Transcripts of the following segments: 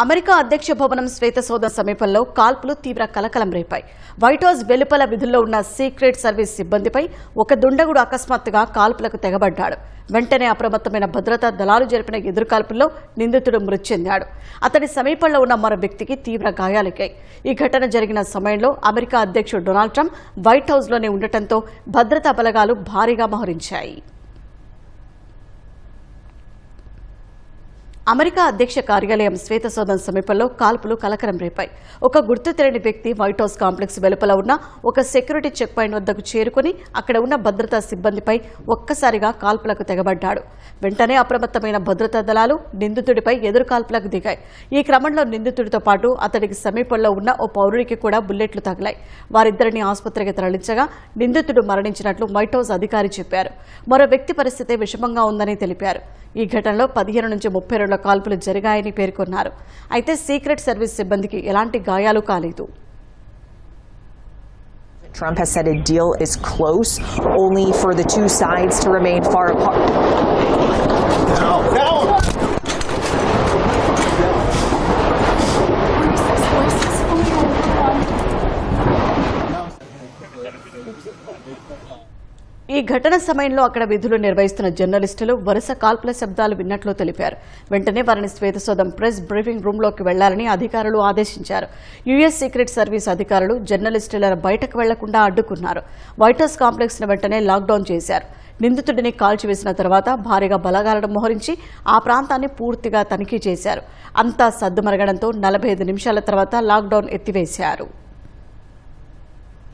America అధ్యక్ష భవనం శ్వేతసౌధం సమీపంలో కాల్పులు తీవ్ర కలకలం రేపాయి. వైట్ హౌస్ వెలుపల విధుల్లో ఉన్న సీక్రెట్ సర్వీస్ సిబ్బందిపై ఒక దుండగుడు అకస్మాత్తుగా కాల్పులకు తెగబడ్డాడు. వెంటనే అప్రమత్తమైన భద్రతా దళాలు జరిపిన ఎదురుకాల్పుల్లో నిందితుడు మృతి చెందాడు. అతడి సమీపంలో ఉన్న మరో వ్యక్తికి తీవ్ర గాయాలయ్యాయి. ఈ ఘటన జరిగిన సమయంలో అమెరికా అధ్యక్షుడు డొనాల్డ్ ట్రంప్ వైట్ హౌస్లోనే ఉండటంతో భద్రతా బలగాలు భారీగా మోహరించాయి. అమెరికా అధ్యక్ష కార్యాలయం శ్వేతసౌధం సమీపంలో కాల్పులు కలకలం రేపాయి. ఒక గుర్తు తెలియని వ్యక్తి వైట్ హౌస్ కాంప్లెక్స్ వెలుపల ఉన్న ఒక సెక్యూరిటీ చెక్ పాయింట్ వద్దకు చేరుకుని అక్కడ ఉన్న భద్రతా సిబ్బందిపై ఒక్కసారిగా కాల్పులకు తెగబడ్డాడు. వెంటనే అప్రమత్తమైన భద్రతా దళాలు నిందితుడిపై ఎదురు కాల్పులకు దిగాయి. ఈ క్రమంలో నిందితుడితో పాటు అతడికి సమీపంలో ఉన్న ఓ పౌరుడికి కూడా బుల్లెట్లు తగిలాయి. వారిద్దరిని ఆసుపత్రికి తరలించగా నిందితుడు మరణించినట్లు వైట్ హౌస్ అధికారి చెప్పారు. మరో వ్యక్తి పరిస్థితి విషమంగా ఉందని తెలిపారు. ఈ ఘటనలో 15 నుంచి 32 కాల్పులు జరిగాయని పేర్కొన్నారు. అయితే సీక్రెట్ సర్వీస్ సిబ్బందికి ఎలాంటి గాయాలు కాలేదు. Trump has said a deal is close, only for the two sides to remain far apart. ఈ ఘటన సమయంలో అక్కడ విధులు నిర్వహిస్తున్న జర్నలిస్టులు వరుస కాల్పుల శబ్దాలు విన్నట్లు తెలిపారు. వెంటనే వారిని శ్వేతసౌధం ప్రెస్ బ్రీఫింగ్ రూంలోకి వెళ్లాలని అధికారులు ఆదేశించారు. యుఎస్ సీక్రెట్ సర్వీస్ అధికారులు జర్నలిస్టులను బయటకు వెళ్లకుండా అడ్డుకున్నారు. వైట్ హౌస్ కాంప్లెక్స్ ను వెంటనే లాక్డౌన్ చేశారు. నిందితుడిని కాల్చివేసిన తర్వాత భారీగా బలగాలను మోహరించి ఆ ప్రాంతాన్ని పూర్తిగా తనిఖీ చేశారు. అంతా సద్దుమరగడంతో 45 నిమిషాల తర్వాత lockdown ఎత్తివేశారు.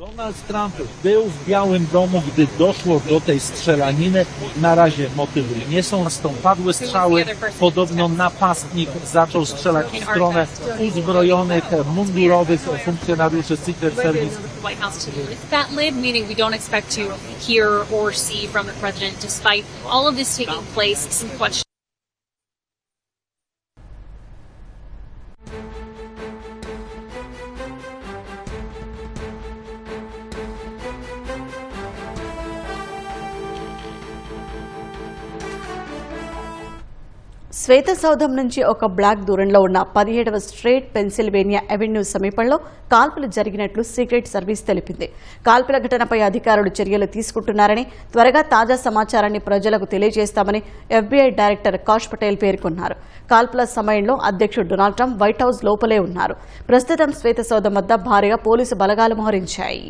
Donald Trump był w Białym Domu, gdy doszło do tej strzelaniny. Na razie motywy nie są jasne. Padły strzały. Podobno napastnik zaczął strzelać w stronę uzbrojonych, mundurowych funkcjonariuszy Secret Service. That lid, meaning we don't expect to hear or see from the president, despite all of this taking place. Some questions. శ్వేతసౌధం నుంచి ఒక black దూరంలో ఉన్న 17వ street Pennsylvania avenue సమీపంలో కాల్పులు జరిగినట్లు secret service తెలిపింది. కాల్పుల ఘటనపై అధికారులు చర్యలు తీసుకుంటున్నారని, త్వరగా తాజా సమాచారాన్ని ప్రజలకు తెలియజేస్తామని FBI డైరెక్టర్ కాష్ పటేల్ పేర్కొన్నారు. కాల్పుల సమయంలో అధ్యక్షుడు డొనాల్డ్ ట్రంప్ వైట్ హౌస్ లోపలే ఉన్నారు. ప్రస్తుతం శ్వేతసౌధం వద్ద భారీగా పోలీసు బలగాలు మోహరించాయి.